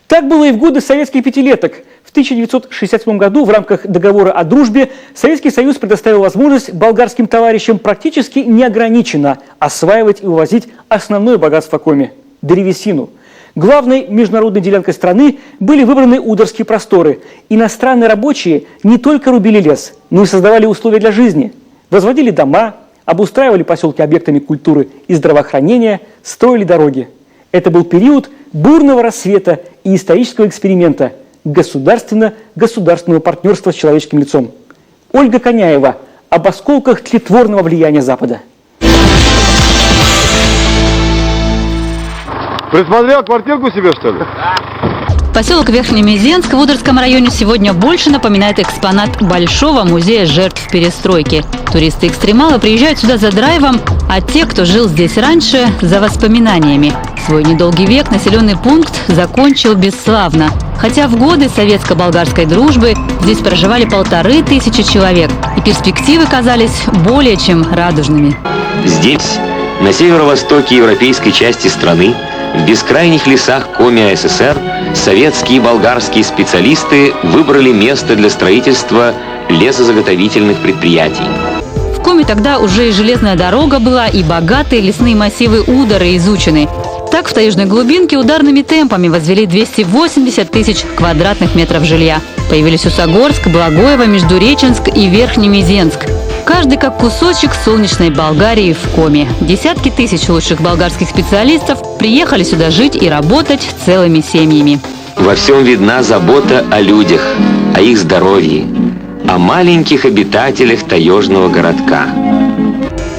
Так было и в годы советских пятилеток. В 1967 году в рамках договора о дружбе Советский Союз предоставил возможность болгарским товарищам практически неограниченно осваивать и увозить основное богатство Коми – древесину. Главной международной делянкой страны были выбраны Ударские просторы. Иностранные рабочие не только рубили лес, но и создавали условия для жизни. Возводили дома, обустраивали поселки объектами культуры и здравоохранения, строили дороги. Это был период бурного рассвета и исторического эксперимента государственного партнерства с человеческим лицом. Ольга Коняева об осколках тлетворного влияния Запада. Присмотрел квартирку себе, что ли? Поселок Верхнемезенск в Ударском районе сегодня больше напоминает экспонат Большого музея жертв перестройки. Туристы-экстремалы приезжают сюда за драйвом, а те, кто жил здесь раньше, за воспоминаниями. Свой недолгий век населенный пункт закончил бесславно. Хотя в годы советско-болгарской дружбы здесь проживали 1500 человек, и перспективы казались более чем радужными. Здесь, на северо-востоке европейской части страны, в бескрайних лесах Коми АССР, советские и болгарские специалисты выбрали место для строительства лесозаготовительных предприятий. В Коми тогда уже и железная дорога была, и богатые лесные массивы Удара изучены. Так в таежной глубинке ударными темпами возвели 280 тысяч квадратных метров жилья. Появились Усогорск, Благоево, Междуреченск и Верхнемезенск. Каждый как кусочек солнечной Болгарии в Коми. Десятки тысяч лучших болгарских специалистов приехали сюда жить и работать целыми семьями. Во всем видна забота о людях, о их здоровье, о маленьких обитателях таежного городка.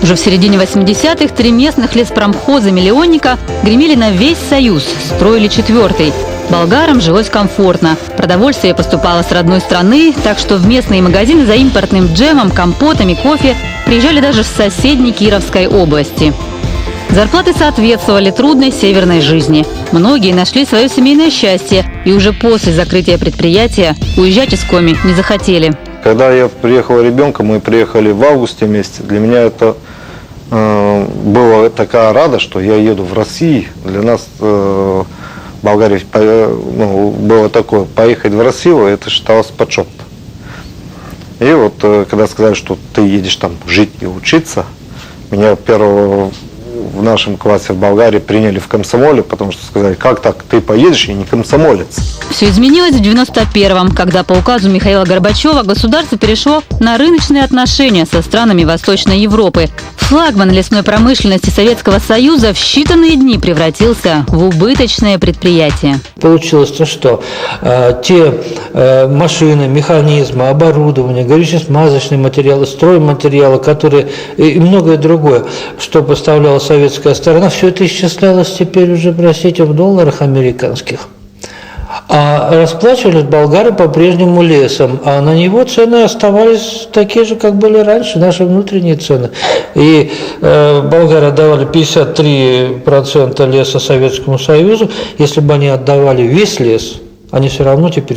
Уже в середине 80-х 3 местных леспромхоза-миллионника гремели на весь Союз, строили 4-й. Болгарам жилось комфортно. Продовольствие поступало с родной страны, так что в местные магазины за импортным джемом, компотами, кофе приезжали даже с соседней Кировской области. Зарплаты соответствовали трудной северной жизни. Многие нашли свое семейное счастье и уже после закрытия предприятия уезжать из Коми не захотели. Когда я приехал ребенком, мы приехали в августе месяце. Для меня это была такая радость, что я еду в Россию. Для нас в Болгарии было такое, поехать в Россию, это считалось почет. И вот когда сказали, что ты едешь там жить и учиться, меня первого в нашем классе в Болгарии приняли в комсомоле, потому что сказали, как так, ты поедешь и не комсомолец. Все изменилось в 91-м, когда по указу Михаила Горбачева государство перешло на рыночные отношения со странами Восточной Европы. Флагман лесной промышленности Советского Союза в считанные дни превратился в убыточное предприятие. Получилось то, что те машины, механизмы, оборудование, горюче-смазочные материалы, стройматериалы, которые и многое другое, что поставляла советская сторона, все это исчислялось теперь уже, простите, в долларах американских. А расплачивались болгары по-прежнему лесом, а на него цены оставались такие же, как были раньше, наши внутренние цены. И болгары отдавали 53% леса Советскому Союзу. Если бы они отдавали весь лес, они все равно теперь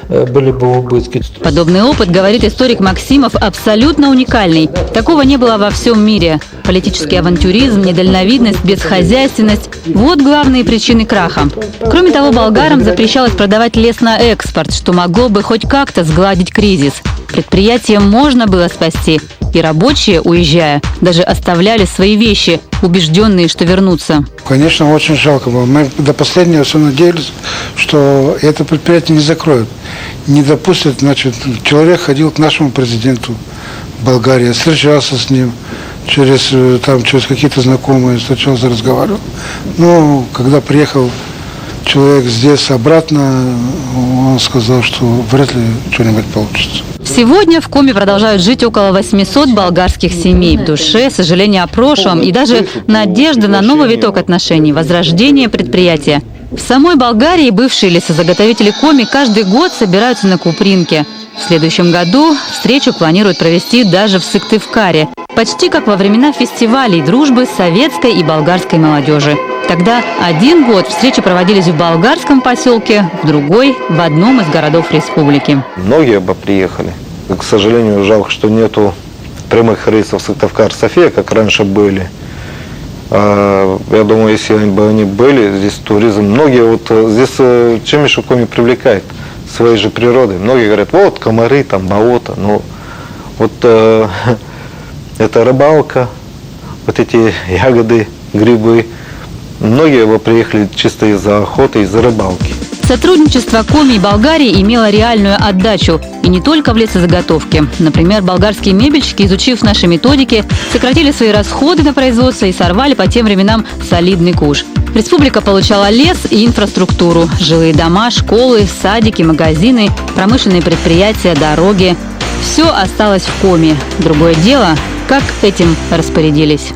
были бы в убытке. Подобный опыт, говорит историк Максимов, абсолютно уникальный. Такого не было во всем мире. Политический авантюризм, недальновидность, бесхозяйственность – вот главные причины краха. Кроме того, болгарам запрещалось продавать лес на экспорт, что могло бы хоть как-то сгладить кризис. Предприятие можно было спасти. И рабочие, уезжая, даже оставляли свои вещи, убежденные, что вернутся. Конечно, очень жалко было. Мы до последнего все надеялись, что это предприятие не закроют. Не допустят, значит, человек ходил к нашему президенту Болгарии, встречался с ним через какие-то знакомые, встречался, разговаривал. Но когда приехал человек здесь обратно, он сказал, что вряд ли что-нибудь получится. Сегодня в Коми продолжают жить около 800 болгарских семей. В душе сожаление о прошлом и даже надежда на новый виток отношений, возрождение предприятия. В самой Болгарии бывшие лесозаготовители Коми каждый год собираются на Купринке. В следующем году встречу планируют провести даже в Сыктывкаре. Почти как во времена фестивалей дружбы советской и болгарской молодежи. Тогда один год встречи проводились в болгарском поселке, в другой – в одном из городов республики. Многие бы приехали. К сожалению, жалко, что нету прямых рейсов Сыктывкар-София, как раньше были. Я думаю, если бы они были, здесь туризм, многие вот здесь чем еще Коми привлекает? Своей же природой. Многие говорят, вот комары, там болото, но вот это рыбалка, вот эти ягоды, грибы. Многие бы приехали чисто из-за охоты, из-за рыбалки. Сотрудничество Коми и Болгарии имело реальную отдачу. И не только в лесозаготовке. Например, болгарские мебельщики, изучив наши методики, сократили свои расходы на производство и сорвали по тем временам солидный куш. Республика получала лес и инфраструктуру. Жилые дома, школы, садики, магазины, промышленные предприятия, дороги. Все осталось в Коми. Другое дело, как этим распорядились.